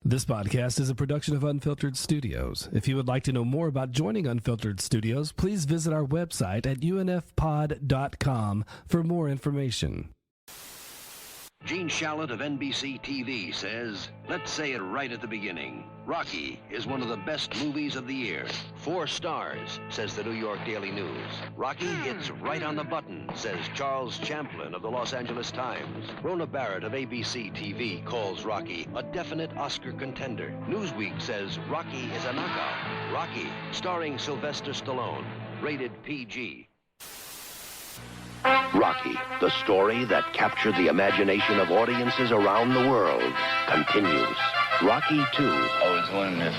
This podcast is a production of Unfiltered Studios. If you would like to know more about joining Unfiltered Studios, please visit our website at unfpod.com for more information. Gene Shalit of NBC TV says, let's say it right at the beginning. Rocky is one of the best movies of the year. 4 stars, says the New York Daily News. Rocky hits right on the button, says Charles Champlin of the Los Angeles Times. Rona Barrett of ABC TV calls Rocky a definite Oscar contender. Newsweek says Rocky is a knockout. Rocky, starring Sylvester Stallone, rated PG. Rocky, the story that captured the imagination of audiences around the world, continues. Rocky 2. I was wondering if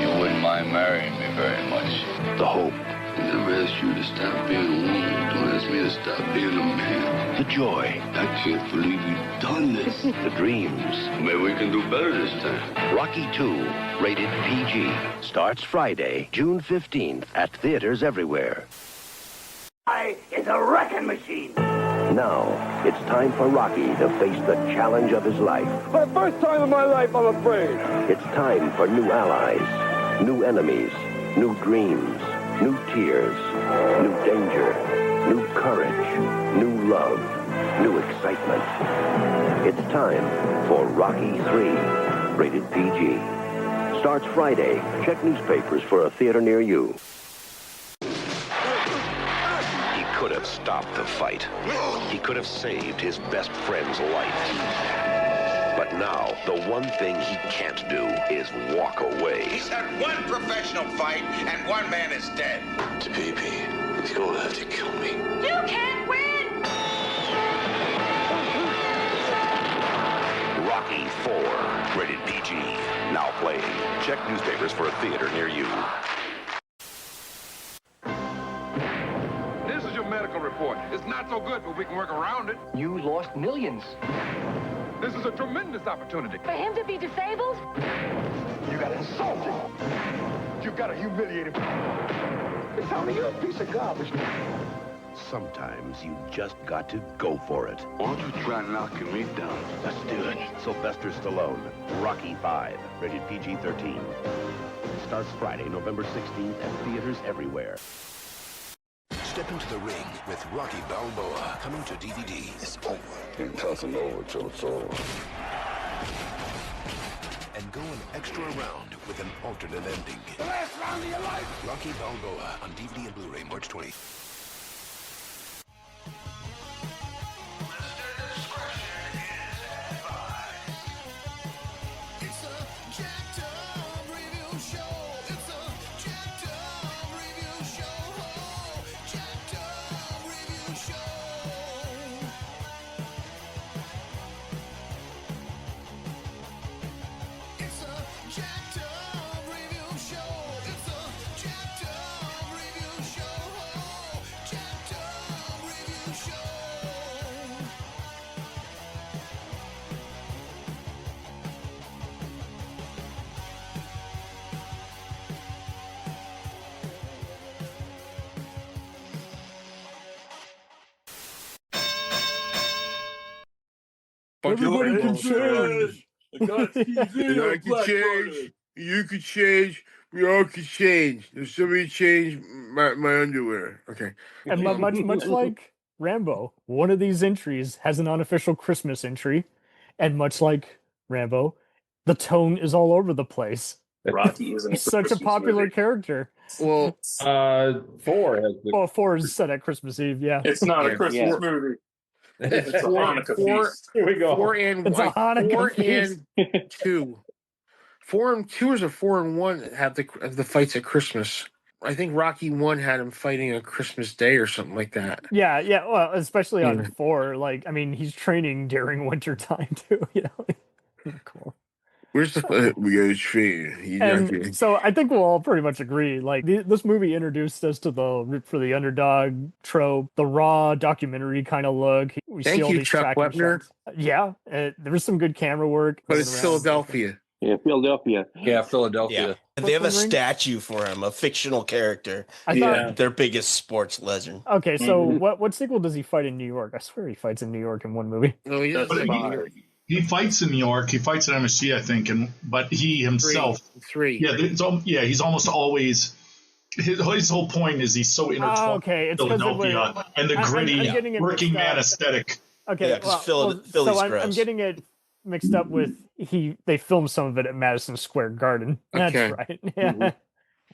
you wouldn't mind marrying me very much. The hope. I never asked you to stop being a woman. Don't ask me to stop being a man. The joy. I can't believe you've done this. The dreams. Maybe we can do better this time. Rocky 2, rated PG. Starts Friday, June 15th at theaters everywhere. Is a wrecking machine. Now, it's time for Rocky to face the challenge of his life. For the first time in my life, I'm afraid. It's time for new allies, new enemies, new dreams, new tears, new danger, new courage, new love, new excitement. It's time for Rocky 3, rated PG. Starts Friday. Check newspapers for a theater near you. Could have stopped the fight. He could have saved his best friend's life. But now, the one thing he can't do is walk away. He's had one professional fight, and one man is dead. TPP, he's gonna have to kill me. You can't win! Rocky 4, rated PG. Now playing. Check newspapers for a theater near you. Medical report. It's not so good, but we can work around it. You lost millions. This is a tremendous opportunity. For him to be disabled? You gotta insult him. You gotta humiliate him. It's only you, a piece of garbage. Sometimes you just got to go for it. Why don't you try knocking me down? Let's do it. Sylvester Stallone, Rocky 5, rated PG-13. Starts Friday, November 16th at theaters everywhere. Step into the ring with Rocky Balboa, coming to DVD. It's over. It doesn't over till it's over. And go an extra round with an alternate ending. The last round of your life. Rocky Balboa on DVD and Blu-ray March 20. Everybody can change. I can change. You can change. We all can change. If somebody change my underwear. Okay. And much like Rambo, one of these entries has an unofficial Christmas entry, and much like Rambo, the tone is all over the place. Rocky isn't He's such a popular character. Well, 4 has the... Well, 4 is set at Christmas Eve, yeah. It's not a Christmas movie. It's a Hanukkah feast. Here we go. 4 and It's a Hanukkah feast. 2. 4 and 2 is a 4 and 1 have the fights at Christmas. I think Rocky 1 had him fighting on Christmas Day or something like that. Yeah. Well, especially on 4. Like, I mean, he's training during winter time too. You know, cool. Where's the we gotta train? And so I think we'll all pretty much agree. Like this movie introduced us to the root for the underdog trope, the raw documentary kind of look. We Thank see all you, these Chuck tracking Wepner. shots. Yeah, there was some good camera work. But it's Philadelphia. Yeah, Philadelphia. Yeah. And they have a statue for him, a fictional character. I thought their biggest sports legend. Okay, so what sequel does he fight in New York? I swear he fights in New York in one movie. No, he doesn't. He fights in New York. He fights at MSG, I think, but he himself, three. Yeah, he's almost always. His whole point is he's so intertwined it's with Philadelphia and the gritty working man aesthetic. Okay, Philly's gross. I'm getting it mixed up with they filmed some of it at Madison Square Garden. That's right. Yeah. Mm-hmm.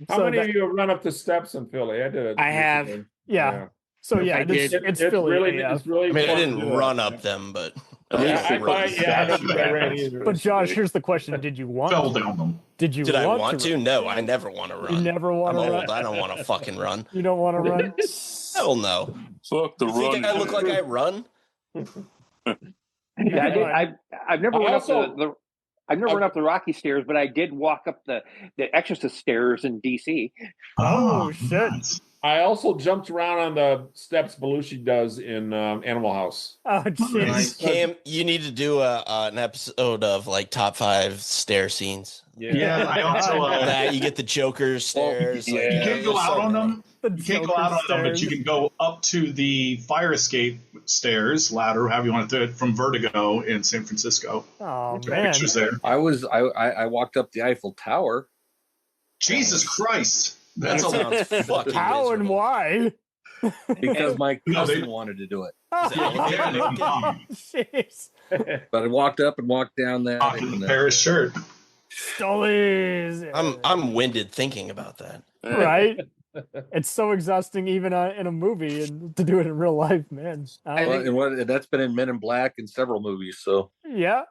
How many of you have run up the steps in Philly? I did. I have. Yeah. So yeah, it's Philly. It's really. I mean, I didn't run up them, but I don't think I ran either. But Josh, here's the question: did you want? Fell down them. Did I want to? No, I never want to run. You never want to run. Old. I don't want to fucking run. You don't want to run? Hell no. Fuck the you run. Think I look like I run? Yeah, I did. I've never run up I've never run up the Rocky stairs, but I did walk up the Exorcist stairs in DC. Oh shit! Nice. I also jumped around on the steps Belushi does in Animal House. Oh jeez, Cam, you need to do an episode of like top 5 stair scenes. Yeah, I also that you get the Joker stairs. You can't go out on them. You can't go out on them, but you can go up to the fire escape stairs, ladder, however you want to do it, from Vertigo in San Francisco. Oh man, pictures there. I walked up the Eiffel Tower. Jesus Christ, that's sounds fucking how miserable. And why? Because my cousin wanted to do it. Jeez. But I walked up and walked down that. Paris shirt. Stollies. I'm winded thinking about that. Right? It's so exhausting, even in a movie, and to do it in real life, man. That's been in Men in Black and several movies. So yeah,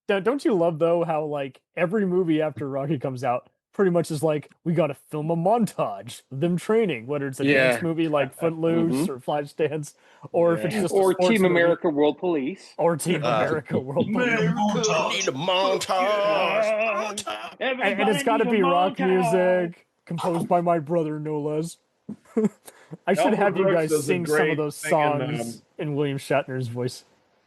don't you love though how like every movie after Rocky comes out pretty much is like we got to film a montage of them training, whether it's a dance movie like Footloose or Flashdance, or if it's just Team America World Police, or Team America World Police. Need a montage. And it's got to be rock music. Composed by my brother, no less. I should have you guys sing some of those songs in William Shatner's voice.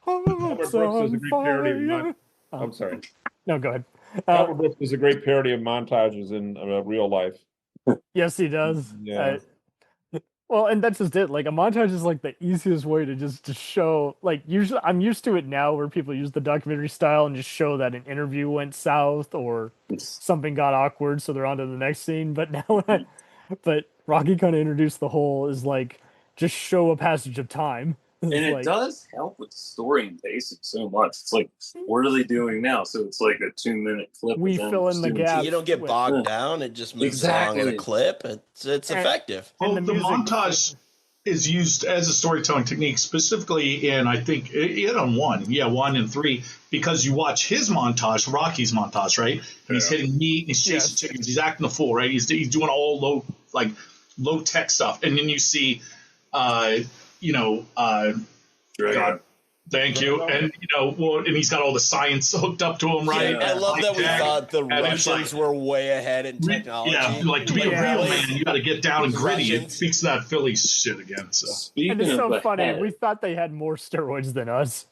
Albert Brooks does a great parody of I'm sorry. No, go ahead. Albert Brooks does a great parody of montages in real life. Yes, he does. Yeah. Well, and that's just it. Like a montage is like the easiest way to show. Like usually, I'm used to it now, where people use the documentary style and just show that an interview went south or something got awkward, so they're on to the next scene. But but Rocky kind of introduced the whole is like just show a passage of time. And it does help with the story and pacing so much. It's like, what are they doing now? So it's like a 2-minute clip. We fill in the gap. You don't get bogged down. It just moves along in a clip. It's effective. Well, the montage is used as a storytelling technique, specifically in, I think, in 1 and 3, because you watch his montage, Rocky's montage, right? And he's hitting meat, and he's chasing chickens, he's acting the fool, right? He's doing all low tech stuff, and then you see, God, thank you, and and he's got all the science hooked up to him, right? Yeah, I love that we thought the Russians were way ahead in technology. Yeah, like to be a real man, you got to get down and gritty. It speaks to that Philly shit again. So and it's so funny. We thought they had more steroids than us.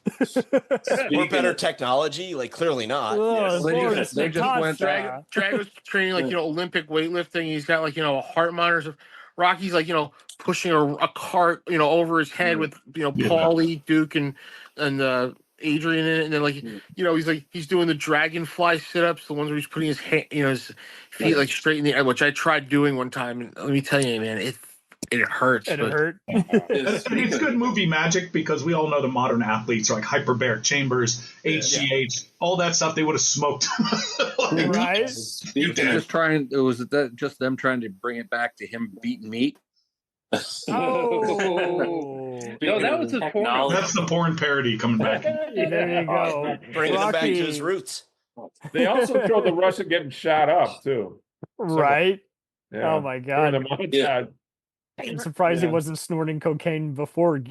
We're better technology, like clearly not. They just went Drag was training like Olympic weightlifting. He's got like a heart monitor. Rocky's like pushing a cart over his head with Paulie, Duke, and Adrian in it, and then he's doing the dragonfly sit-ups, the ones where he's putting his his feet like straight in the air, which I tried doing one time, and let me tell you, man, it hurts. It hurt. It's good movie magic, because we all know the modern athletes are like hyperbaric chambers, HGH, all that stuff. They would have smoked. Right? Just them trying to bring it back to him beating meat. No, that was his porn. That's the porn parody coming back. There you go. Bring him back to his roots. They also showed the Russian getting shot up too. Right? Yeah. Oh my God. I'm surprised he wasn't snorting cocaine before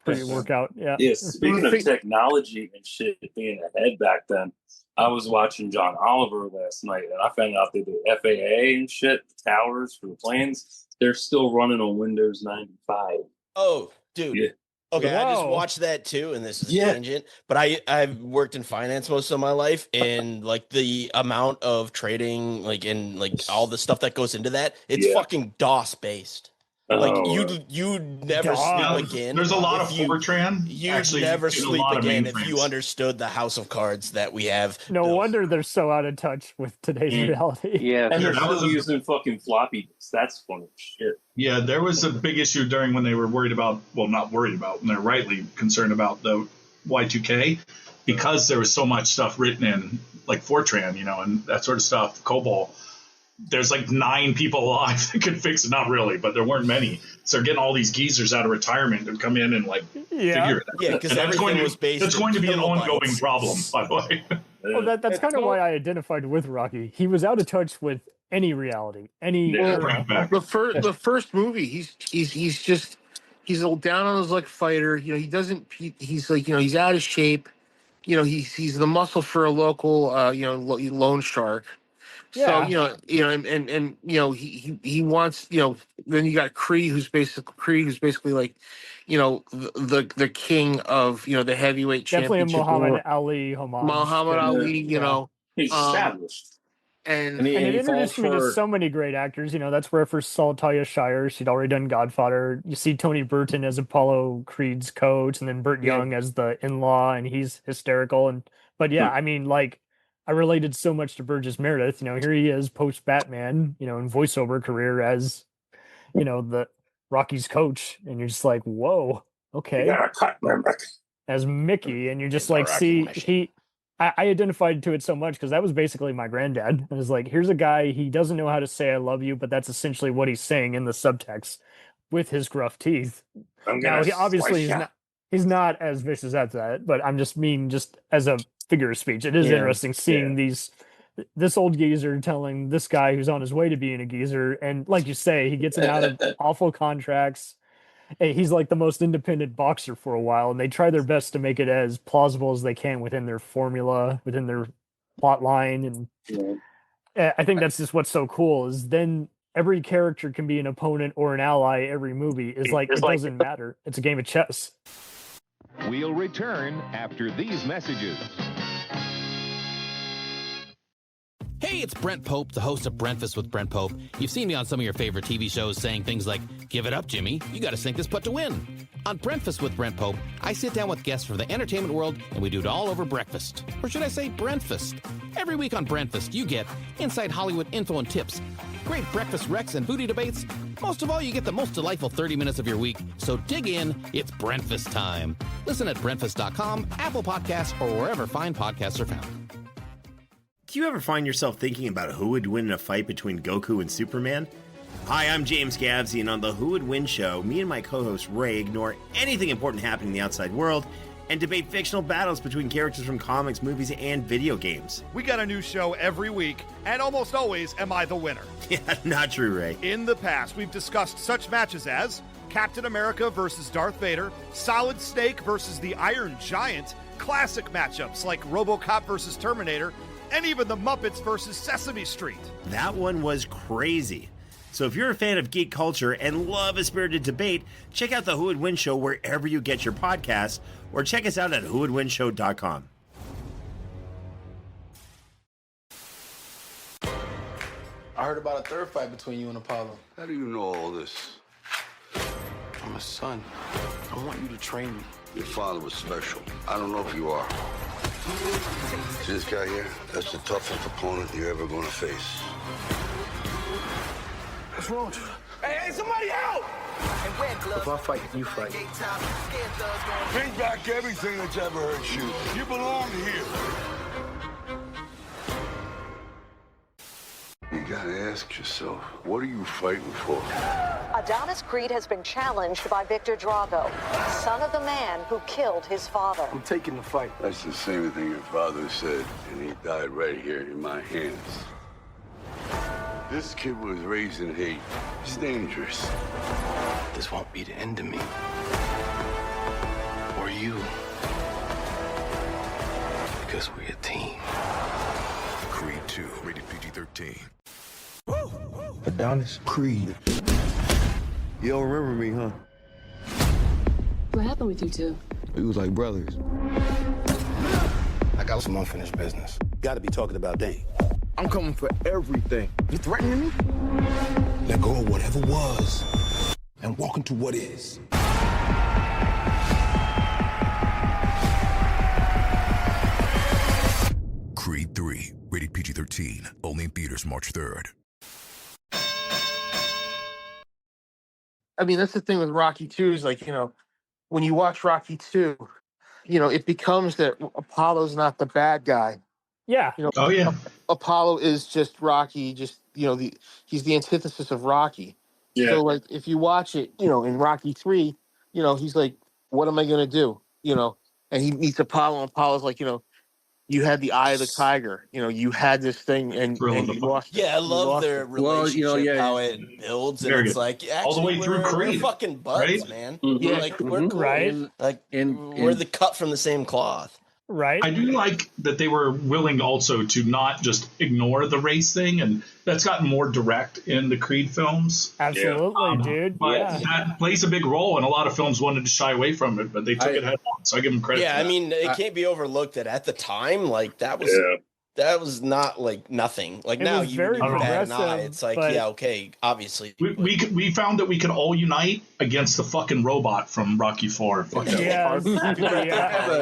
pre-workout. Yeah. Speaking of technology and shit being ahead back then, I was watching John Oliver last night, and I found out that the FAA and shit, the towers for the planes, they're still running on Windows 95. Oh, dude. Yeah. Okay, I just watched that too, and this is a tangent, but I've worked in finance most of my life, and like the amount of trading, like and like all the stuff that goes into that, it's fucking DOS based. Like you never sleep again. There's a lot of Fortran. You actually, never sleep again if you mainframes. understood the house of cards that we have. No wonder they're so out of touch with today's reality. Yeah, and they're still using fucking floppy disks. That's funny shit. Yeah, there was a big issue during when they were worried about, well, not worried about, and they're rightly concerned about the Y2K, because there was so much stuff written in like Fortran, and that sort of stuff, COBOL. There's like 9 people alive that could fix it. Not really, but there weren't many. So they're getting all these geezers out of retirement to come in and figure it out. Yeah, because everything was based. It's going to be an ongoing problem, by the way. Well, that's kind of why I identified with Rocky. He was out of touch with any reality, any. The first movie, he's a down on his luck fighter. He's he's out of shape. He's the muscle for a local loan shark. Yeah. So he wants then you got Creed who's basically like the king of the heavyweight definitely championship. a Muhammad Ali homage. Muhammad Ali, he's established. And it introduced me to so many great actors. That's where I first saw Talia Shire. She'd already done Godfather. You see Tony Burton as Apollo Creed's coach, and then Burt Young as the in-law, and he's hysterical. But I mean, I related so much to Burgess Meredith. Here he is post Batman, in voiceover career as, the Rocky's coach, and you're just like, whoa, okay. You gotta cut my neck. As Mickey, and you're just like, I identified to it so much because that was basically my granddad. It was like, here's a guy, he doesn't know how to say I love you, but that's essentially what he's saying in the subtext with his gruff teeth. Now, he's not as vicious as that, but I'm just as a figure of speech. It is interesting seeing this old geezer telling this guy who's on his way to being a geezer, and like you say, he gets out of awful contracts. He's like the most independent boxer for a while, and they try their best to make it as plausible as they can within their formula, within their plot line. And I think that's just what's so cool is then every character can be an opponent or an ally. Every movie is it doesn't matter. It's a game of chess. We'll return after these messages. Hey, it's Brent Pope, the host of Breakfast with Brent Pope. You've seen me on some of your favorite TV shows saying things like, "Give it up, Jimmy. You got to sink this putt to win." On Breakfast with Brent Pope, I sit down with guests from the entertainment world, and we do it all over breakfast. Or should I say Brentfast? Every week on Brentfast, you get inside Hollywood info and tips, great breakfast recs and foodie debates. Most of all, you get the most delightful 30 minutes of your week. So dig in. It's Brentfast time. Listen at Brentfast.com, Apple Podcasts, or wherever fine podcasts are found. Do you ever find yourself thinking about who would win in a fight between Goku and Superman? Hi, I'm James Gavsey, and on the Who Would Win show, me and my co-host Ray ignore anything important happening in the outside world and debate fictional battles between characters from comics, movies, and video games. We got a new show every week, and almost always am I the winner. Yeah, not true, Ray. In the past, we've discussed such matches as Captain America versus Darth Vader, Solid Snake versus the Iron Giant, classic matchups like RoboCop versus Terminator, and even the Muppets versus Sesame Street. That one was crazy. So if you're a fan of geek culture and love a spirited debate, check out the Who Would Win show wherever you get your podcasts, or check us out at whowouldwinshow.com. I heard about a third fight between you and Apollo. How do you know all this? I'm a son. I want you to train me. Your father was special. I don't know if you are. See this guy here? That's the toughest opponent you're ever gonna face. What's wrong with you? Hey, somebody help! If I fight, you fight. Bring back everything that's ever hurt you. You belong here. You gotta ask yourself, what are you fighting for? Adonis Creed has been challenged by Victor Drago, son of the man who killed his father. I'm taking the fight. That's the same thing your father said, and he died right here in my hands. This kid was raised in hate. It's dangerous. This won't be the end of me. Or you. Because we're a team. Creed 2, rated PG-13. Adonis Creed. You don't remember me, huh? What happened with you two? We was like brothers. I got some unfinished business. Gotta be talking about Dane. I'm coming for everything. You threatening me? Let go of whatever was. and walk into what is. Creed 3, rated PG-13, only in theaters March 3rd. I mean, that's the thing with Rocky 2 is like, when you watch Rocky 2, it becomes that Apollo's not the bad guy. Yeah. Oh yeah. Apollo is just Rocky, he's the antithesis of Rocky. Yeah. So like if you watch it, in Rocky 3, he's like, what am I gonna do? And he meets Apollo, and Apollo's like, you had the eye of the tiger, you had this thing and you lost it. Yeah, I love their Well, relationship, how it builds, and Very it's good. like, actually, All the way through we're Creed, fucking buds, right? man. Yeah, Like, we're cool. Right. We're the cut from the same cloth. Right. I do like that they were willing also to not just ignore the race thing, and that's gotten more direct in the Creed films. Absolutely, dude. But Yeah. that plays a big role, and a lot of films wanted to shy away from it, but they took it head on. So I give them credit. Yeah, for that. I mean, it can't be overlooked that at the time, like that was not like nothing. Like It now was you very bat an eye. progressive, It's like, but- yeah, okay, obviously. we found that we could all unite against the fucking robot from Rocky 4. Yes.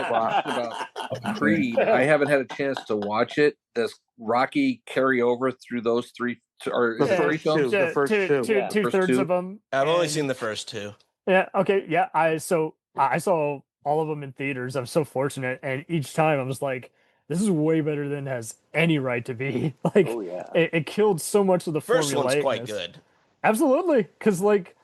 About Creed. I haven't had a chance to watch it. Does Rocky carry over through those three? Or is it three films? The first two. Two-thirds of them. I've only seen the first two. Yeah. Okay. Yeah. I saw all of them in theaters. I'm so fortunate, and each time I was like, "This is way better than it has any right to be." Like, it killed so much of the First one's quite formulaicness. good. Absolutely, because like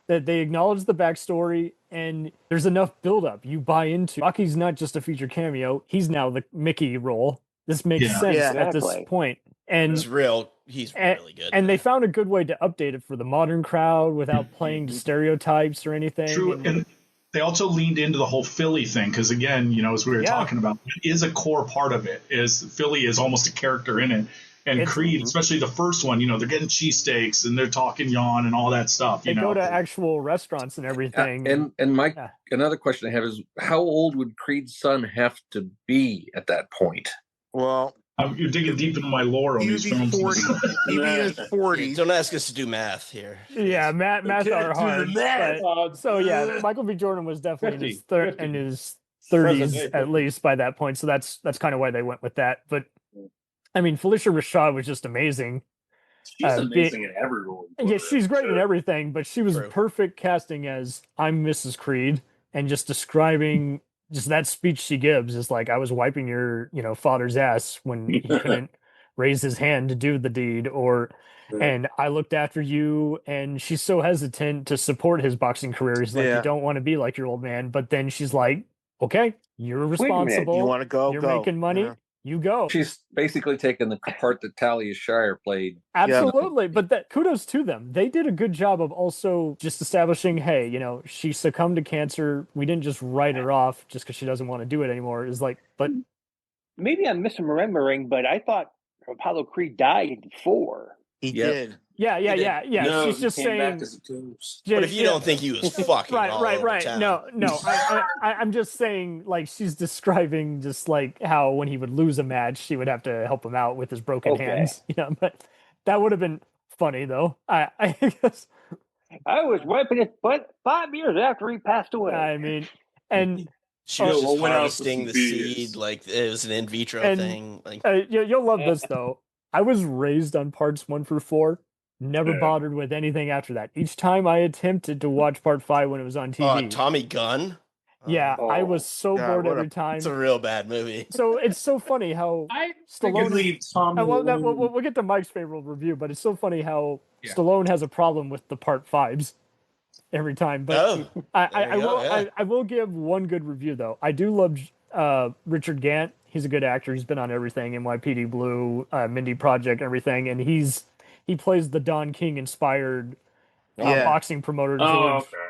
that they acknowledge the backstory, and there's enough buildup. You buy into Rocky's not just a feature cameo; he's now the Mickey role. This makes sense at this point. And He's really good. And they found a good way to update it for the modern crowd without playing to stereotypes or anything. True, and they also leaned into the whole Philly thing because, again, as we were talking about, it is a core part of it. Is Philly is almost a character in it, and Creed, especially the first one, they're getting cheesesteaks and they're talking yawn and all that stuff. They go to actual restaurants and everything. And Mike, another question I have is, how old would Creed's son have to be at that point? Well, you're digging deep into my lore on these films. He'd be in his 40s. Don't ask us to do math here. Yeah, math are hard. Math. So yeah, Michael B. Jordan was definitely in his 30s at least by that point. So that's kind of why they went with that. But I mean, Felicia Rashad was just amazing. She's amazing in every role. Yeah, she's great in everything, but she was perfect casting as I'm Mrs. Creed, and just describing just that speech she gives is like, I was wiping your, father's ass when he couldn't raise his hand to do the deed, and I looked after you, and she's so hesitant to support his boxing career. He's like, you don't want to be like your old man, but then she's like, okay, you're responsible. You want to go? You're making money. Yeah. You go. She's basically taken the part that Talia Shire played. Absolutely. But kudos to them. They did a good job of also just establishing, hey, she succumbed to cancer. We didn't just write her off just because she doesn't want to do it anymore. It's like, but maybe I'm misremembering, but I thought Apollo Creed died in 4. He did. Yeah. No, she's just saying. But if you don't think he was fucking right. town. No. I'm just saying, like, she's describing just like how when he would lose a match, she would have to help him out with his broken hands. But that would have been funny though. I guess. I was wiping his butt 5 years after he passed away. I mean, and. She was just harvesting the seed, like it was an in vitro thing. Like, you'll love this though. I was raised on parts 1 through 4. Never bothered with anything after that. Each time I attempted to watch part 5 when it was on TV. Tommy Gunn? Yeah, I was so bored every time. It's a real bad movie. So it's so funny how Stallone. We'll get to Mike's favorite review, but it's so funny how Stallone has a problem with the part 5s every time. But I will give one good review though. I do love Richard Gant. He's a good actor. He's been on everything, NYPD Blue, Mindy Project, everything, and he plays the Don King inspired boxing promoter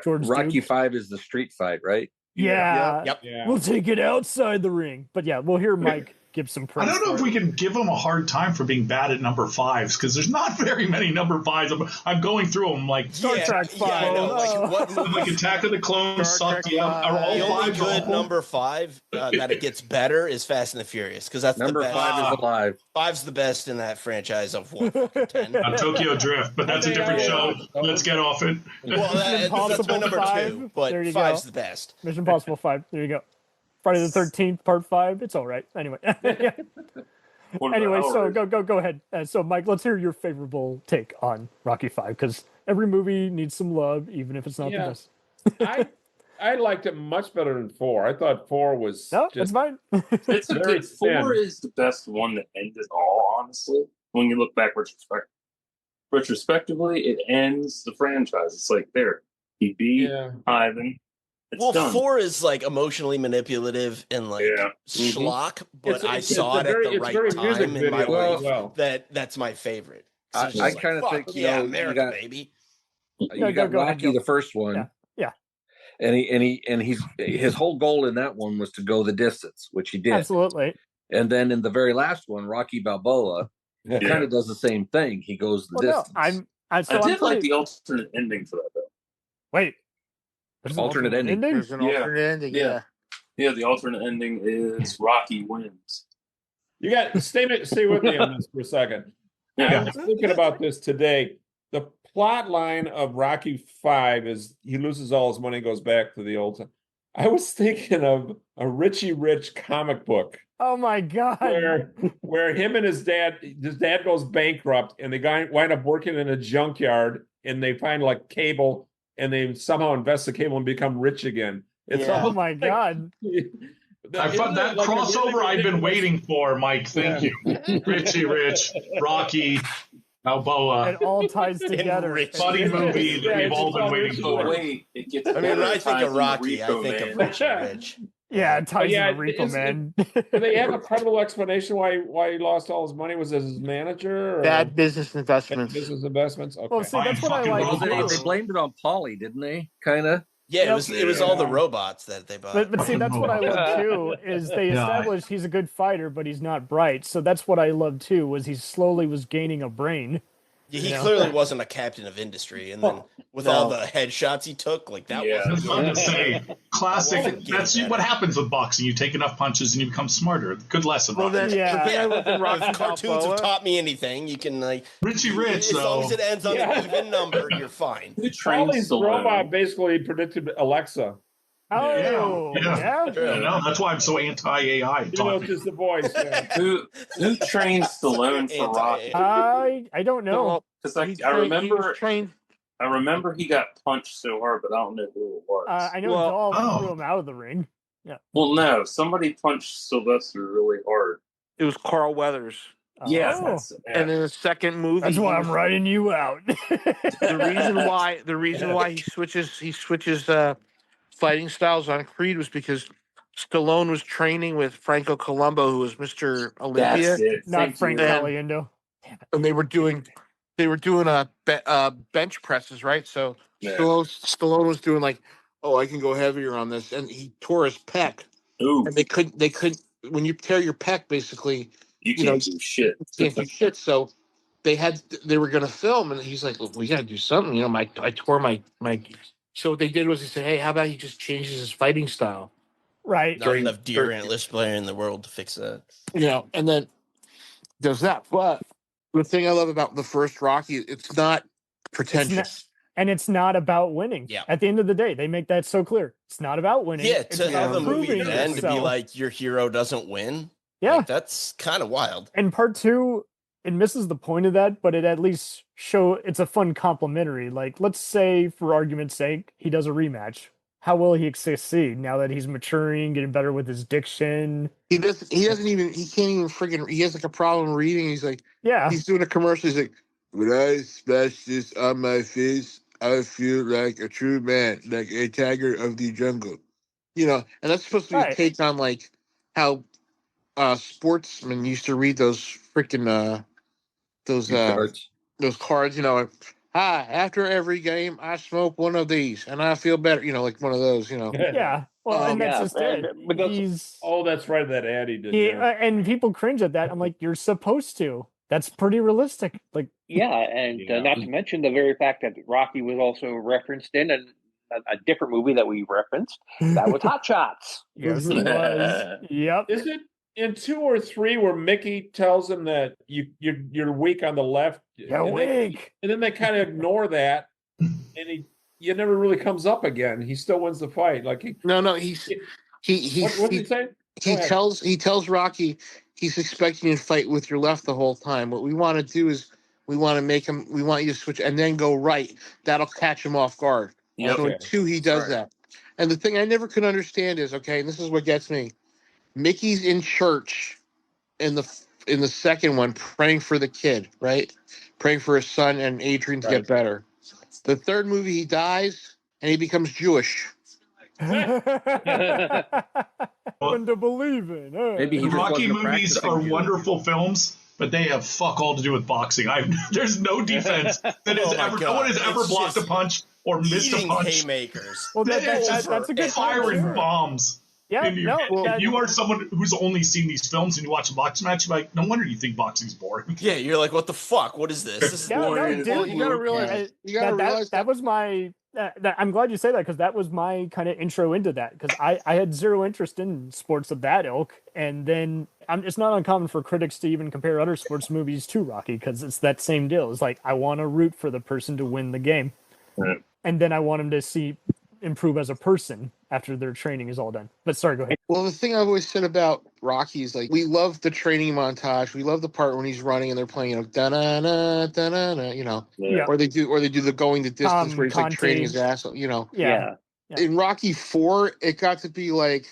George Rocky Duke. 5 is the street fight, right? Yeah. Yep. We'll take it outside the ring. But yeah, we'll hear Mike give some I praise. don't know if we can give him a hard time for being bad at number 5s because there's not very many number 5s. I'm going through them like Star Trek 5. Yeah, I know. Like what movie? Like Attack of the Clones sucked. Yeah, are all The only 5s good awful? number 5 that it gets better is Fast and the Furious because that's number the best. 5 is alive. 5's the best in that franchise of what? 10? Tokyo Drift, but that's a different show. Let's get off it. Well, that's my number 2, but there you 5's go. the best. Mission Impossible 5. There you go. Friday the 13th, Part 5. It's all right. Anyway. Anyway, so go ahead. So, Mike, let's hear your favorable take on Rocky 5 because every movie needs some love, even if it's not the best. I liked it much better than 4. I thought 4 was that's fine. It's a good 4 is the best one that ended all, honestly. When you look back retrospectively, it ends the franchise. It's like there. He beat Ivan. It's done. 4 is like emotionally manipulative and like schlock, but I saw it at the right time in my life. That's my favorite. I kind of think America, baby. You got Rocky the first one, and his whole goal in that one was to go the distance, which he did absolutely. And then in the very last one, Rocky Balboa kind of does the same thing. He goes the distance. I did like the alternate ending for that though. Wait. There's an alternate ending. There's an alternate ending, yeah. The alternate ending is Rocky wins. You got stay with me on this for a second. I was thinking about this today. The plot line of Rocky 5 is he loses all his money and goes back to the old time. I was thinking of a Richie Rich comic book. Oh my God. Where him and his dad goes bankrupt and the guy wind up working in a junkyard and they find like cable and they somehow invest the cable and become rich again. It's oh my God. I thought that like crossover really I've been waiting for, Mike. Thank you. Richie Rich, Rocky, Balboa. It all ties together. Funny movie that we've all been waiting for. Wait, it gets I mean, when I think of Rocky, I think of Richie Rich. Yeah, it ties into Repo Man. Do they have a credible explanation why he lost all his money? Was it his manager? Or bad business investments. Bad business investments? Okay. Well, see, that's what I like. They blamed it on Paulie, didn't they? Kind of. Yeah, it was all the robots that they bought. But see, that's what I love too. Is they established he's a good fighter, but he's not bright. So that's what I love too. Was he slowly was gaining a brain. Yeah, he clearly wasn't a captain of industry, and then with all the headshots he took, like that was fun to say. Classic. That's what happens with boxing. You take enough punches and you become smarter. Good lesson. Well, if cartoons have taught me anything, you can like Richie Rich. As long as it ends on an even number, you're fine. Paulie's robot basically predicted Alexa. Oh, yeah. No, that's why I'm so anti-AI. Just the voice. Who trains Stallone for Rocky? I don't know. Because I remember he got punched so hard, but I don't know who it was. I know Dolph threw him out of the ring. Yeah. Well, no, somebody punched Sylvester really hard. It was Carl Weathers. Yeah, and in the second movie, that's why I'm writing you out. the reason why he switches fighting styles on Creed was because Stallone was training with Franco Columbo, who was Mr. Olympia, not Frank Caliendo. And they were doing bench presses, right? So Stallone was doing like, oh, I can go heavier on this, and he tore his pec. Ooh. And they couldn't. When you tear your pec, basically, you can't do shit. Can't do shit. So they were going to film, and he's like, look, we got to do something. You know, I tore my. So what they did was he said, hey, how about he just changes his fighting style? Right. Not enough deer antler player in the world to fix that. You know, and then does that. But the thing I love about the first Rocky, it's not pretentious. And it's not about winning. Yeah. At the end of the day, they make that so clear. It's not about winning. Yeah, it's to have a movie at the end to be like your hero doesn't win. Yeah. Like, that's kind of wild. And part 2, it misses the point of that, but it at least it's a fun complimentary. Like, let's say, for argument's sake, he does a rematch. How will he succeed now that he's maturing, getting better with his diction? He can't even friggin', he has like a problem reading. He's like, he's doing a commercial. He's like, when I smash this on my face, I feel like a true man, like a tiger of the jungle. You know, and that's supposed to be a take on like how sportsmen used to read those freaking those cards, you know. After every game, I smoke one of these, and I feel better. You know, like one of those. You know. Yeah. Well, and that's just it. That's right. That ad he did. And people cringe at that. I'm like, you're supposed to. That's pretty realistic. Like, and not to mention the very fact that Rocky was also referenced in a different movie that we referenced. That was Hot Shots. Yes, it was. Yep. Is it in 2 or 3 where Mickey tells him that you're weak on the left? You're weak. And then they kind of ignore that, and he never really comes up again. He still wins the fight. Like he what's he say? He tells Rocky he's expecting you to fight with your left the whole time. What we want to do is we want you to switch and then go right. That'll catch him off guard. Yep. So in 2 he does that. And the thing I never could understand is, okay, and this is what gets me. Mickey's in church in the second one praying for the kid, right? Praying for his son and Adrian to get better. The third movie he dies and he becomes Jewish. One to believe in. Maybe the Rocky movies are wonderful films, but they have fuck all to do with boxing. There's no defense that is ever. No one has ever blocked a punch or missed a punch. Haymakers. Well, that's a good firing bombs. Yeah, if you are someone who's only seen these films and you watch a boxing match, you're like, no wonder you think boxing's boring. Yeah, you're like, what the fuck? What is this? This is boring. Dude, you gotta realize that was my. I'm glad you say that because that was my kind of intro into that because I had zero interest in sports of that ilk, and then it's not uncommon for critics to even compare other sports movies to Rocky because it's that same deal. It's like I want to root for the person to win the game, and then I want him to improve as a person after their training is all done. But sorry, go ahead. Well, the thing I've always said about Rocky is like we love the training montage. We love the part when he's running and they're playing, da-na-na, da-na-na, or they do the going the distance where he's like training his ass, Yeah. In Rocky 4, it got to be like,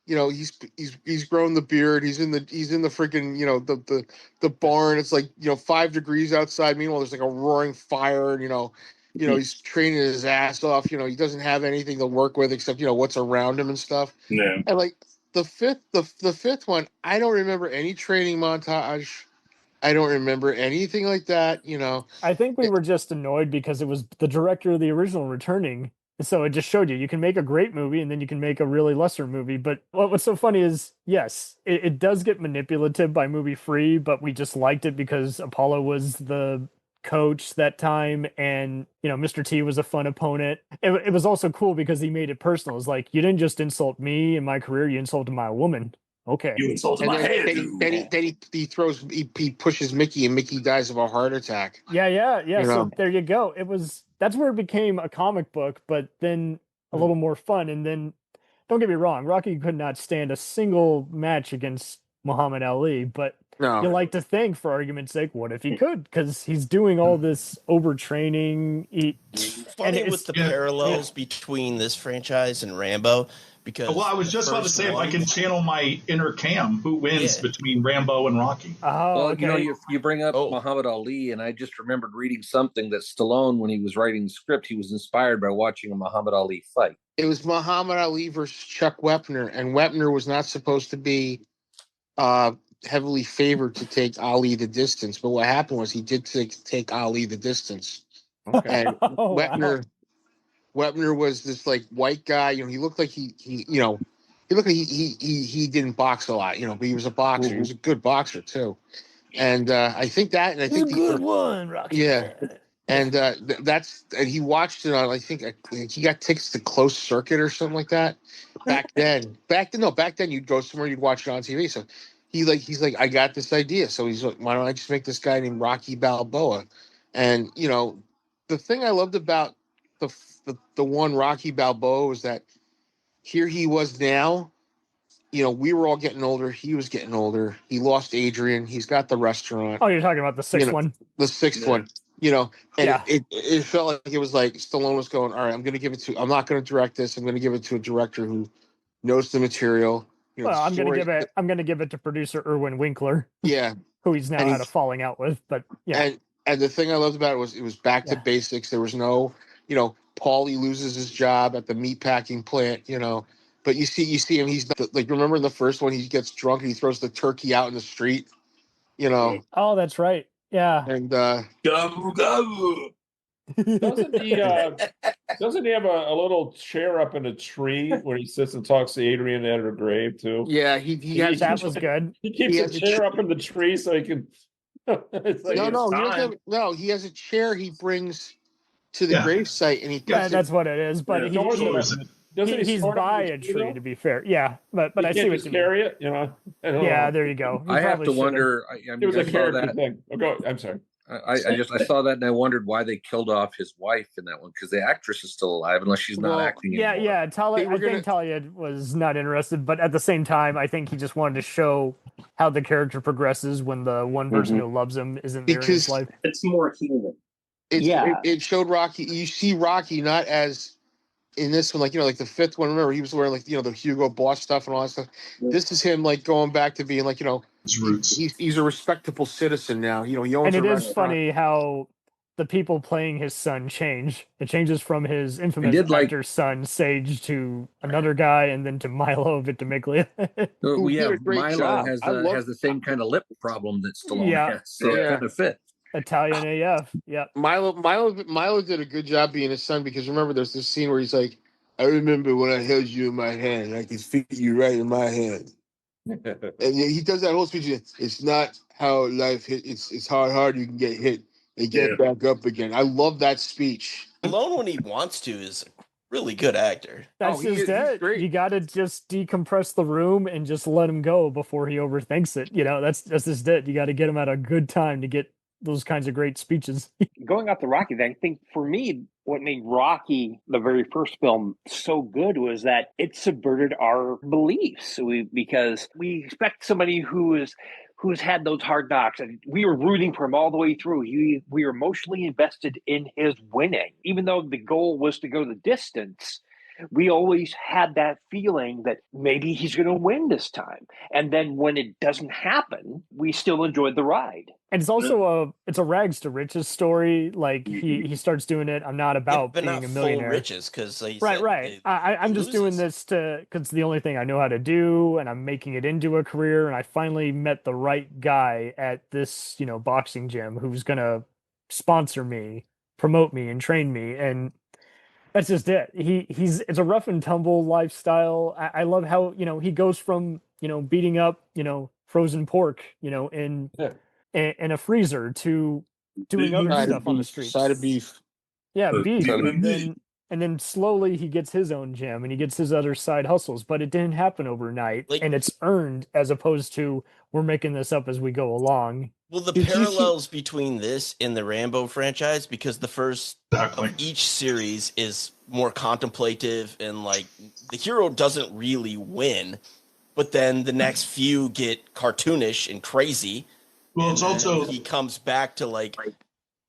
he's grown the beard. He's in the freaking the barn. It's like 5 degrees outside. Meanwhile, there's like a roaring fire. And, he's training his ass off. He doesn't have anything to work with except what's around him and stuff. Yeah. And like the fifth one, I don't remember any training montage. I don't remember anything like that. I think we were just annoyed because it was the director of the original returning. So it just showed you can make a great movie and then you can make a really lesser movie. But what's so funny is, yes, it does get manipulative by movie free, but we just liked it because Apollo was the coach that time and Mr. T was a fun opponent. It was also cool because he made it personal. It's like, you didn't just insult me in my career, you insulted my woman. Okay. You insulted my head. Then he pushes Mickey and Mickey dies of a heart attack. Yeah. So there you go. That's where it became a comic book, but then a little more fun. And then don't get me wrong, Rocky could not stand a single match against Muhammad Ali, but you like to think, for argument's sake, what if he could? Because he's doing all this overtraining. Funny with the parallels between this franchise and Rambo. Because I was just about to say, if I can channel my inner Cam, who wins between Rambo and Rocky? Oh, okay. You bring up Muhammad Ali, and I just remembered reading something that Stallone, when he was writing the script, he was inspired by watching a Muhammad Ali fight. It was Muhammad Ali versus Chuck Wepner, and Wepner was not supposed to be heavily favored to take Ali the distance. But what happened was he did take Ali the distance. Okay. And Wepner was this like white guy. He looked like he didn't box a lot, but he was a boxer. He was a good boxer too. And I think a good one, Rocky. Yeah. And and he watched it on, I think he got tickets to Closed Circuit or something like that. Back then you'd go somewhere, you'd watch it on TV. So he's like, I got this idea. So he's like, why don't I just make this guy named Rocky Balboa? And the thing I loved about the one Rocky Balboa was that here he was now, we were all getting older. He was getting older. He lost Adrian. He's got the restaurant. Oh, you're talking about the sixth one? The sixth one, and it felt like it was like Stallone was going, all right, I'm not going to direct this. I'm going to give it to a director who knows the material. I'm going to give it to producer Irwin Winkler. Yeah. Who he's now had a falling out with, but yeah. And the thing I loved about it was back to basics. There was no, Paulie loses his job at the meatpacking plant, but you see him. He's like, remember in the first one, he gets drunk and he throws the turkey out in the street, Oh, that's right. Yeah. And Gobble, gobble. Doesn't Doesn't he have a little chair up in a tree where he sits and talks to Adrian at her grave too? Yeah, he has that was good. He keeps a chair up in the tree so he can. It's like he has a chair he brings to the gravesite, and he that's what it is. But he's by a tree, to be fair. Yeah, but I see what you carry it. You know. Yeah, there you go. I have to wonder. It was a character thing. I'm sorry. I saw that and I wondered why they killed off his wife in that one, because the actress is still alive unless she's not acting anymore. Yeah. I think Talia was not interested, but at the same time, I think he just wanted to show how the character progresses when the one person who loves him isn't there in his life. It's more human. It showed Rocky. You see Rocky not as in this one, like the fifth one. Remember, he was wearing the Hugo Boss stuff and all that stuff. This is him going back to being his roots. He's a respectable citizen now. He owns. And it is funny how the people playing his son change. It changes from his infamous actor's son Sage to another guy, and then to Milo Ventimiglia. Milo has the same kind of lip problem that Stallone has, so it kind of fit. Italian AF. Yeah. Milo did a good job being his son, because remember, there's this scene where he's like, "I remember when I held you in my hand, I could feel you right in my hand." And he does that whole speech. It's not how life hit. It's how hard you can get hit and get back up again. I love that speech. Stallone, when he wants to, is a really good actor. That's just it. You got to just decompress the room and just let him go before he overthinks it. That's just it. You got to get him at a good time to get those kinds of great speeches. Going off the Rocky thing, I think for me, what made Rocky, the very first film, so good was that it subverted our beliefs. Because we expect somebody who's had those hard knocks, and we were rooting for him all the way through. We were emotionally invested in his winning, even though the goal was to go the distance. We always had that feeling that maybe he's going to win this time. And then when it doesn't happen, we still enjoyed the ride. And it's also a rags to riches story. Like he starts doing it. I'm not about being a millionaire. Full riches, because right. I'm just doing this because it's the only thing I know how to do, and I'm making it into a career. And I finally met the right guy at this boxing gym who's gonna sponsor me, promote me, and train me. And that's just it. It's a rough and tumble lifestyle. I love how he goes from beating up frozen pork in a freezer to doing other stuff on the streets. Side of beef. Yeah, beef. And then slowly he gets his own gym and he gets his other side hustles, but it didn't happen overnight, and it's earned, as opposed to we're making this up as we go along. Well, the parallels between this and the Rambo franchise, because the first of each series is more contemplative, and the hero doesn't really win, but then the next few get cartoonish and crazy. Well, it's also he comes back to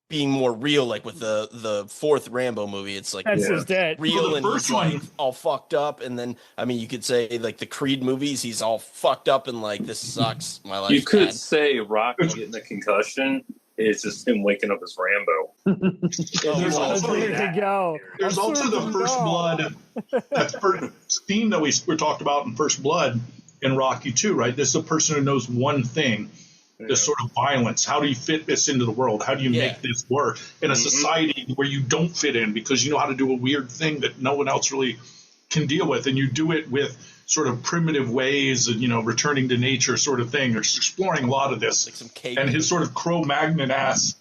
being more real, with the fourth Rambo movie. It's that's just it. Real, well, and he's all fucked up. And then you could say the Creed movies, he's all fucked up and this sucks. My life. You could say Rocky getting a concussion is just him waking up as Rambo. There's also the First Blood. That first theme that we talked about in First Blood in Rocky 2, right? This is a person who knows one thing. This sort of violence. How do you fit this into the world? How do you make this work in a society where you don't fit in, because you know how to do a weird thing that no one else really can deal with, and you do it with sort of primitive ways, and returning to nature sort of thing. Or exploring a lot of this, and his sort of Cro-Magnon ass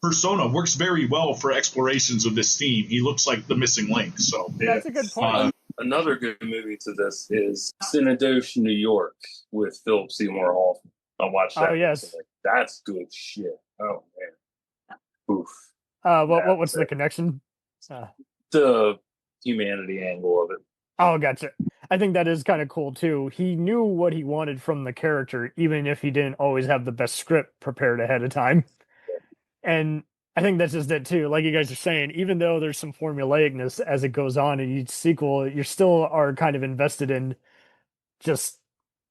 persona works very well for explorations of this theme. He looks like the missing link. So that's a good point. Another good movie to this is Synecdoche, New York, with Philip Seymour Hoffman. I watched that. Oh, yes. That's good shit. Oh, man. Oof. What's the connection? The humanity angle of it. Oh, gotcha. I think that is kind of cool, too. He knew what he wanted from the character, even if he didn't always have the best script prepared ahead of time. And I think that's just it, too. Like you guys are saying, even though there's some formulaicness as it goes on in each sequel, you still are kind of invested in just...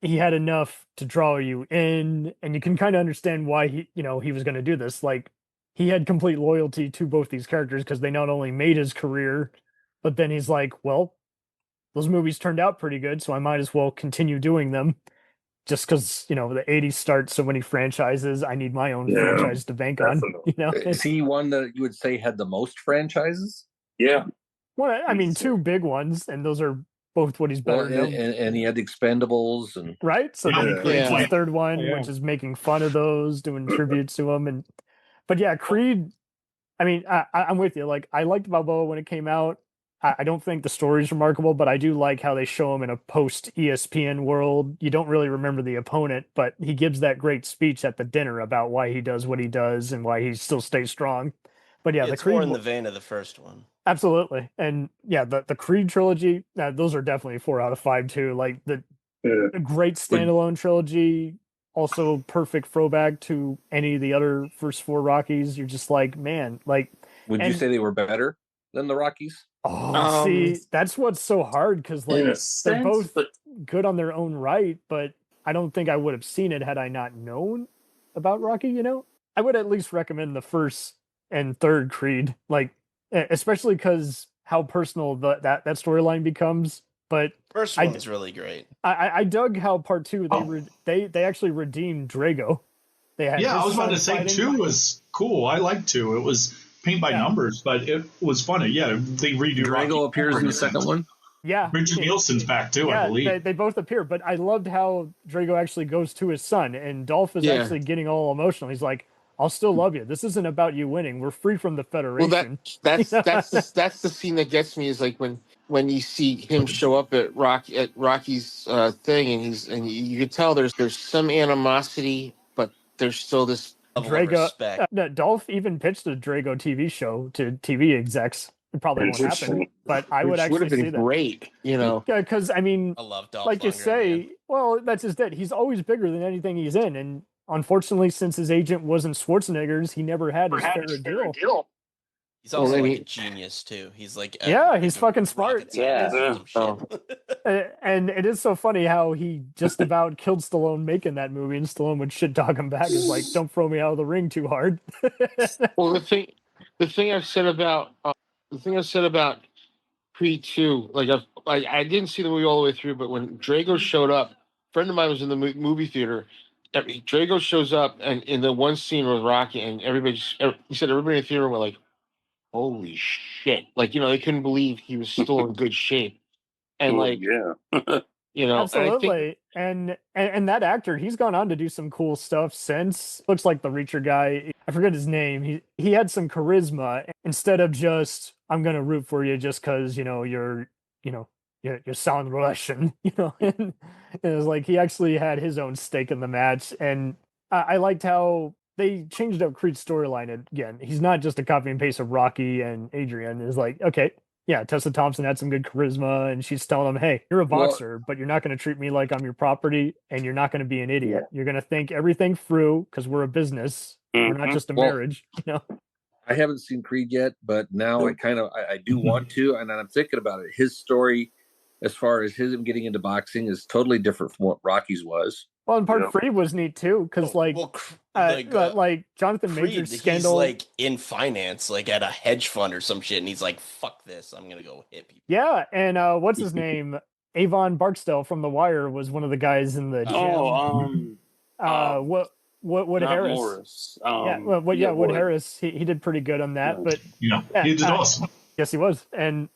He had enough to draw you in, and you can kind of understand why he was going to do this. He had complete loyalty to both these characters because they not only made his career, but then he's like, well, those movies turned out pretty good, so I might as well continue doing them. Just because, the 80s start so many franchises, I need my own franchise to bank on. Is he one that you would say had the most franchises? Yeah. Well, I mean, two big ones, and those are both what he's better known. And he had the Expendables, and right. So then he creates his third one, which is making fun of those, doing tributes to them, but yeah, Creed. I mean, I'm with you. Like, I liked Balboa when it came out. I don't think the story's remarkable, but I do like how they show him in a post ESPN world. You don't really remember the opponent, but he gives that great speech at the dinner about why he does what he does and why he still stays strong. But yeah, it's the Creed more in the vein of the first one. Absolutely. And yeah, the Creed trilogy, those are definitely 4 out of 5 too. Like the great standalone trilogy, also perfect throwback to any of the other first 4 Rockies. You're just like, man, like. Would you say they were better than the Rockies? Oh, see, that's what's so hard because like they're both good on their own right, but I don't think I would have seen it had I not known about Rocky. You know, I would at least recommend the first and third Creed, like especially because how personal that storyline becomes. But first one's really great. I dug how part 2 they actually redeemed Drago. They had I was about to say fighting. 2 was cool. I liked 2. It was paint by numbers, but it was funny. Yeah, they redo. Drago appears in the second one. Yeah, Richard Nielsen's back too, I believe. They both appear, but I loved how Drago actually goes to his son, and Dolph is actually getting all emotional. He's like, "I'll still love you. This isn't about you winning. We're free from the Federation." Well, that's the scene that gets me is like when you see him show up at Rocky's thing, and you can tell there's some animosity, but there's still this Drago. Dolph even pitched a Drago TV show to TV execs. It probably won't happen, but I would actually have been see that. Great, you know. Yeah, because I mean, I love Dolph like you say, well, that's his dead. He's always bigger than anything he's in, and unfortunately, since his agent wasn't Schwarzenegger's, he never had his fair deal. He's also like a genius too. He's like he's fucking smart. And it is so funny how he just about killed Stallone making that movie, and Stallone would shit dog him back. He's like, "Don't throw me out of the ring too hard." Well, the thing I've said about Creed 2, like I didn't see the movie all the way through, but when Drago showed up, a friend of mine was in the movie theater. Drago shows up, and in the one scene with Rocky, and he said everybody in the theater were like, "Holy shit!" Like, you know, they couldn't believe he was still in good shape, and you know, absolutely. And that actor, he's gone on to do some cool stuff since. Looks like the Reacher guy. I forget his name. He had some charisma instead of just, "I'm gonna root for you just because you're sound Russian," you know. And it was like he actually had his own stake in the match, and I liked how they changed up Creed's storyline again. He's not just a copy and paste of Rocky and Adrian. It's like, okay, yeah, Tessa Thompson had some good charisma, and she's telling him, "Hey, you're a boxer, but you're not going to treat me like I'm your property, and you're not going to be an idiot. You're going to think everything through because we're a business. We're not just a marriage." You know. I haven't seen Creed yet, but now I do want to, and I'm thinking about it. His story, as far as him getting into boxing, is totally different from what Rocky's was. Well, and part 3 was neat too, because like Jonathan Creed, Major's scandal. He's like in finance, like at a hedge fund or some shit, and he's like, "Fuck this, I'm gonna go hit people." Yeah, and what's his name? Avon Barksdale from The Wire was one of the guys in the gym. Wood Harris. Morris. Wood Harris. He did pretty good on that, but he did awesome. Yes, he was.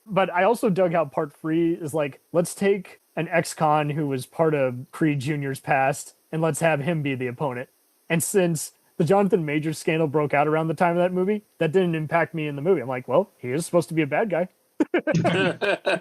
But I also dug how part 3 is like, let's take an ex-con who was part of Creed Jr.'s past, and let's have him be the opponent. And since the Jonathan Majors scandal broke out around the time of that movie, that didn't impact me in the movie. I'm like, well, he is supposed to be a bad guy.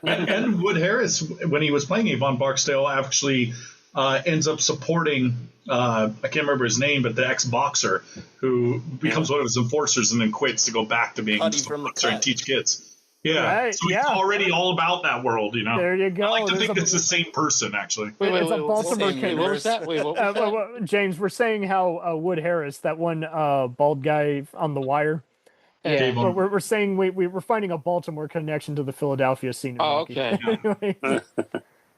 and Wood Harris, when he was playing Avon Barksdale, actually ends up supporting, I can't remember his name, but the ex-boxer who becomes one of his enforcers and then quits to go back to being a boxer and teach kids. Yeah, right, so he's already all about that world, you know. There you go. I like to think it's the same person, actually. It's a Baltimore kid. What was that? Wait, what was that? James, we're saying how Wood Harris, that one bald guy on The Wire. Yeah, we're saying we're finding a Baltimore connection to the Philadelphia scene. Oh, okay.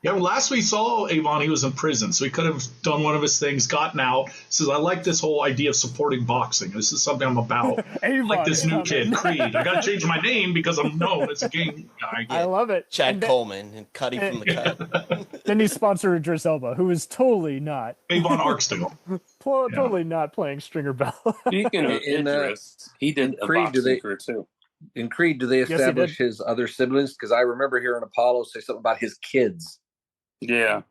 Yeah, well, last we saw Avon, he was in prison, so he could have done one of his things, gotten out. Says, "I like this whole idea of supporting boxing. This is something I'm about." Like this new kid, Creed. I got to change my name because I'm known as a game guy. I love it. Chad Coleman and Cuddy from the Cut. Then he sponsored Idris Elba, who is totally not Avon Arksdale. Totally not playing Stringer Bell. Speaking of Idris, he did a boxing career too. In Creed, do they Yes, he establish did. his other siblings? Because I remember hearing Apollo say something about his kids. Yeah.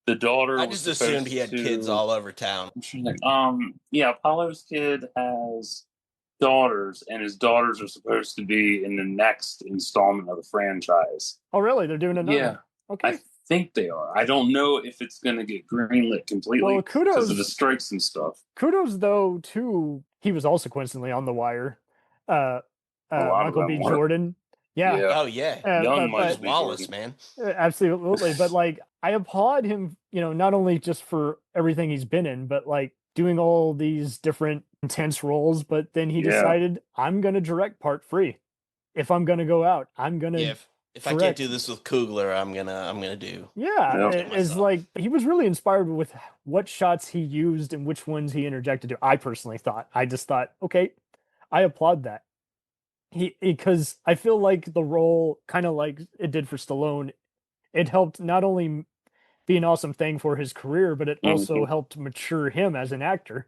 The daughter I was just assumed supposed he had to... kids all over town. Yeah, Apollo's kid has daughters, and his daughters are supposed to be in the next installment of the franchise. Oh, really? They're doing another? Yeah. Okay. I think they are. I don't know if it's going to get greenlit completely Well, because of the strikes and stuff. Kudos, though, to he was also coincidentally on The Wire. A lot of Michael them B. were. Jordan. Yeah. Oh yeah, Young Mike Michael Wallace, Jordan. man. Absolutely. But like, I applaud him, not only just for everything he's been in, but like doing all these different intense roles. But then he decided, I'm going to direct part 3. If I'm going to go out, I'm going to. Yeah, if I can't do this with Coogler, I'm gonna do. Yeah, it's like he was really inspired with what shots he used and which ones he interjected. I personally thought. I just thought, okay, I applaud that. Because I feel like the role, kind of like it did for Stallone, it helped not only be an awesome thing for his career, but it also helped mature him as an actor.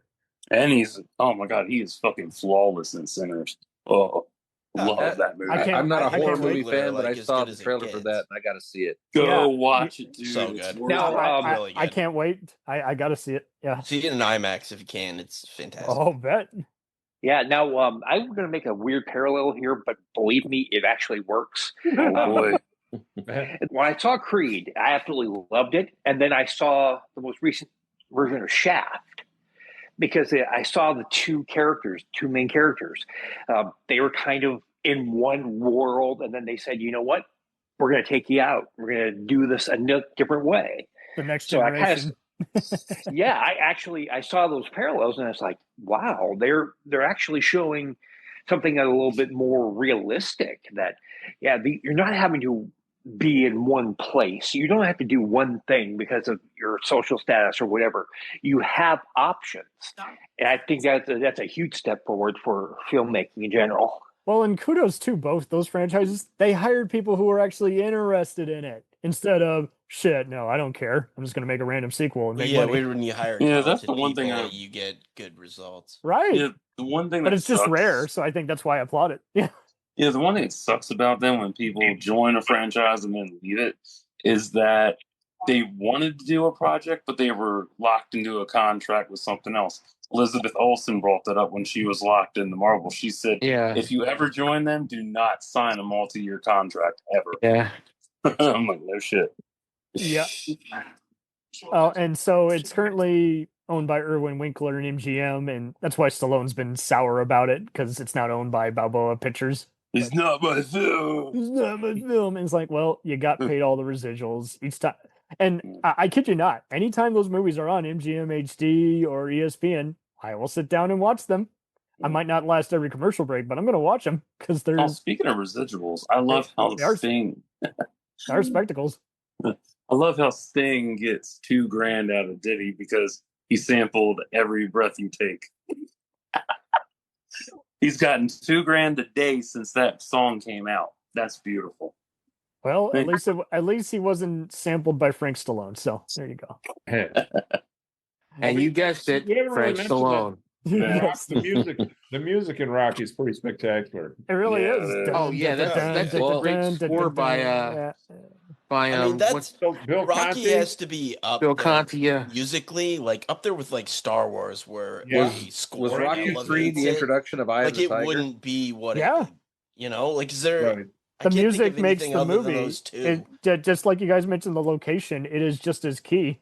And oh my God, he is fucking flawless in Sinners. Oh, love that movie. I'm not a horror movie fan, but I saw the trailer for that, and I got to see it. Go watch it, dude. So It's good. worth No, it. really good. I can't wait. I got to see it. Yeah. See it in IMAX if you can. It's fantastic. Oh, bet. Yeah, now I'm going to make a weird parallel here, but believe me, it actually works. Boy. When I saw Creed, I absolutely loved it. And then I saw the most recent version of Shaft because I saw the two main characters. They were kind of in one world. And then they said, you know what? We're going to take you out. We're going to do this a different way. The next So generation. I saw those parallels and I was like, wow, they're actually showing something that a little bit more realistic. That you're not having to be in one place. You don't have to do one thing because of your social status or whatever. You have options, and I think that's a huge step forward for filmmaking in general. Well, and kudos to both those franchises. They hired people who were actually interested in it instead of shit. No, I don't care. I'm just going to make a random sequel and make money. When you hire that's the one thing you get good results. Right. Yeah, the one thing but that it's just sucks- rare, so I think that's why I applaud it. Yeah. Yeah, the one thing that sucks about them when people join a franchise and then leave it is that they wanted to do a project, but they were locked into a contract with something else. Elizabeth Olsen brought that up when she was locked into Marvel. She said, if you ever join them, do not sign a multi-year contract ever. Yeah. I'm like, no shit. Yeah. Oh, and so it's currently owned by Irwin Winkler and MGM, and that's why Stallone's been sour about it, because it's not owned by Balboa Pictures. It's not my film. It's not my film. And it's like, well, you got paid all the residuals each time. And I kid you not, anytime those movies are on MGM HD or ESPN, I will sit down and watch them. I might not last every commercial break, but I'm going to watch them because they're. Oh, speaking of residuals, I love how Sting. Our spectacles. I love how Sting gets $2,000 out of Diddy because he sampled Every Breath You Take. He's gotten $2,000 a day since that song came out. That's beautiful. Well, at least he wasn't sampled by Frank Stallone. So there you go. And you guessed it, Frank Stallone. Yes. The music in Rocky is pretty spectacular. It really is. Oh yeah, that's a great score by I mean, that's Bill Rocky Conti? has to be up Bill there Conti, yeah. musically, like up there with like Star Wars, where he scored. Was Rocky III the introduction of Eye of like the it Tiger? wouldn't be what Yeah. like is there? Right. I The can't think music of makes anything the other than movie. those two. Just like you guys mentioned, the location, it is just as key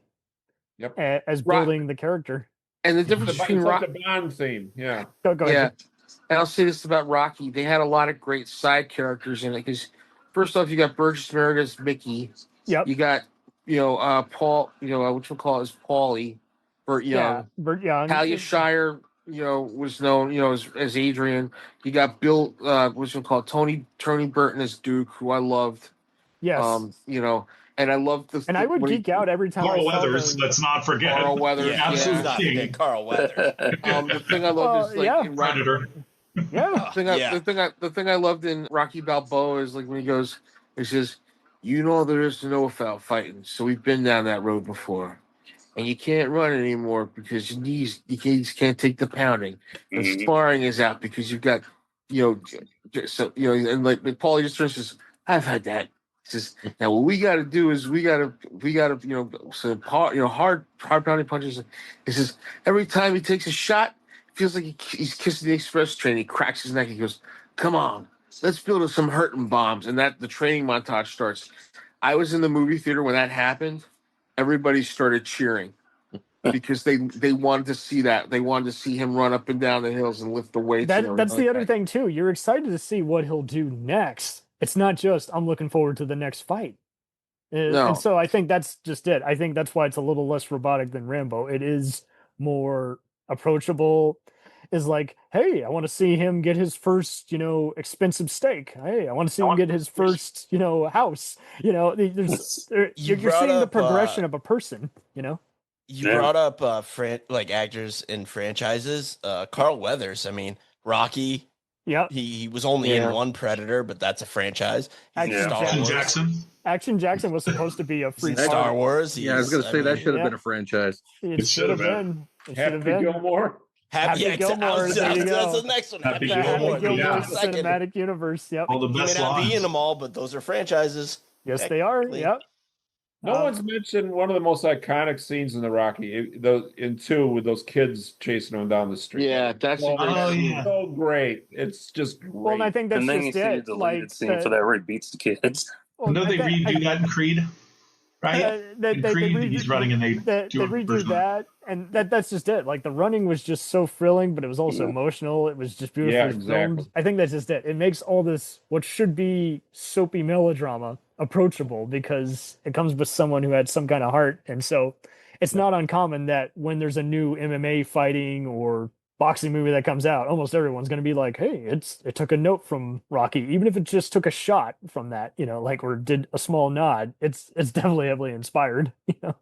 as building the character. And the difference between It's like Rocky, the Bond theme, yeah. Go yeah, ahead. and I'll say this about Rocky: they had a lot of great side characters in it. Because first off, you got Burgess Meredith's Mickey. Yep. You got Paul. Which we'll call is Paulie, Burt Young. Yeah, Burt Young. Talia Shire, was known, as Adrian. You got Bill, what's it called, Tony Burton as Duke, who I loved. Yes. And I loved the. And I would geek out every time Carl I saw Weathers, those. let's not forget. Carl Weathers, The absolute Not king. forget Carl Weathers. The thing I love is like in Rocky, Predator. Yeah. the thing I loved in Rocky Balboa is like when he says, there is to know without fighting. So we've been down that road before. And you can't run anymore because your knees, you can't take the pounding. And sparring is out because you've got So and like Paulie just turns and says, "I've had that." He says, "Now what we got to do is we got to some hard pounding punches." He says every time he takes a shot, it feels like he's kissing the express train. He cracks his neck. He goes, "Come on, let's build some hurting bombs." And that the training montage starts. I was in the movie theater when that happened. Everybody started cheering because they wanted to see that. They wanted to see him run up and down the hills and lift the weights. That's the other thing too. You're excited to see what he'll do next. It's not just I'm looking forward to the next fight. No. And so I think that's just it. I think that's why it's a little less robotic than Rambo. It is more approachable. Is like, hey, I want to see him get his first, expensive steak. Hey, I want to see him get his first, house. You're seeing the progression of a person. You brought up actors in franchises. Carl Weathers. I mean, Rocky. Yeah, he was only in one Predator, but that's a franchise. Action Jackson. Action Jackson was supposed to be a free Star Wars. I was going to say that should have been a franchise. It should have been. Happy Gilmore. Happy Gilmore. That's the next one. Happy Gilmore. Cinematic universe. Yep. All the best may not lines. be in them all, but those are franchises. Yes, they are. Yep. No one's mentioned one of the most iconic scenes in the Rocky, in 2 with those kids chasing him down the street. Yeah, that's so great. It's just great. Well, and I think that's and then just you see the it. deleted scene for that where he beats the kids. Well, no, they redo that in Creed, right? In Creed, he's running and they redo that, and that's just it. Like the running was just so thrilling, but it was also emotional. It was just beautifully filmed. I think that's just it. It makes all this what should be soapy melodrama approachable because it comes with someone who had some kind of heart, and so it's not uncommon that when there's a new MMA fighting or boxing movie that comes out, almost everyone's going to be like, hey, it took a note from Rocky, even if it just took a shot from that, or did a small nod. It's definitely heavily inspired.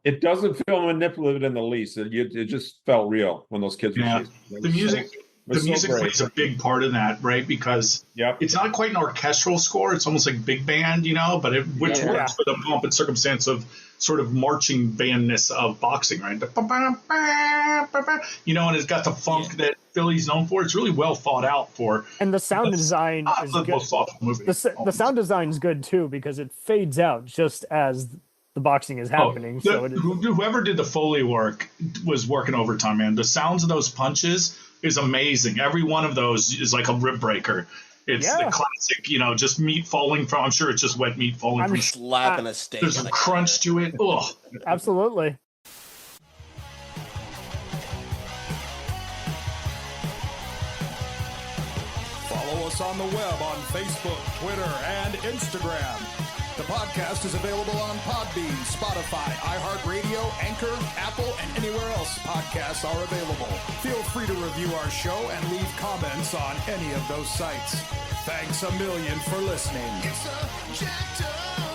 It doesn't feel manipulative in the least. It just felt real when those kids were chasing. The music plays a big part in that, right? Because it's not quite an orchestral score. It's almost like big band, but which works for the pomp and circumstance of sort of marching bandness of boxing, right? And it's got the funk that Philly's known for. It's really well thought out for. And the sound design is good. The sound design is good too because it fades out just as the boxing is happening. Whoever did the Foley work was working overtime, man. The sounds of those punches is amazing. Every one of those is like a rib breaker. It's the classic, just meat falling from. I'm sure it's just wet meat falling from. Slapping a steak. There's some crunch to it. Ugh. Absolutely. Follow us on the web on Facebook, Twitter, and Instagram. The podcast is available on Podbean, Spotify, iHeartRadio, Anchor, Apple, and anywhere else podcasts are available. Feel free to review our show and leave comments on any of those sites. Thanks a million for listening. It's a jacked up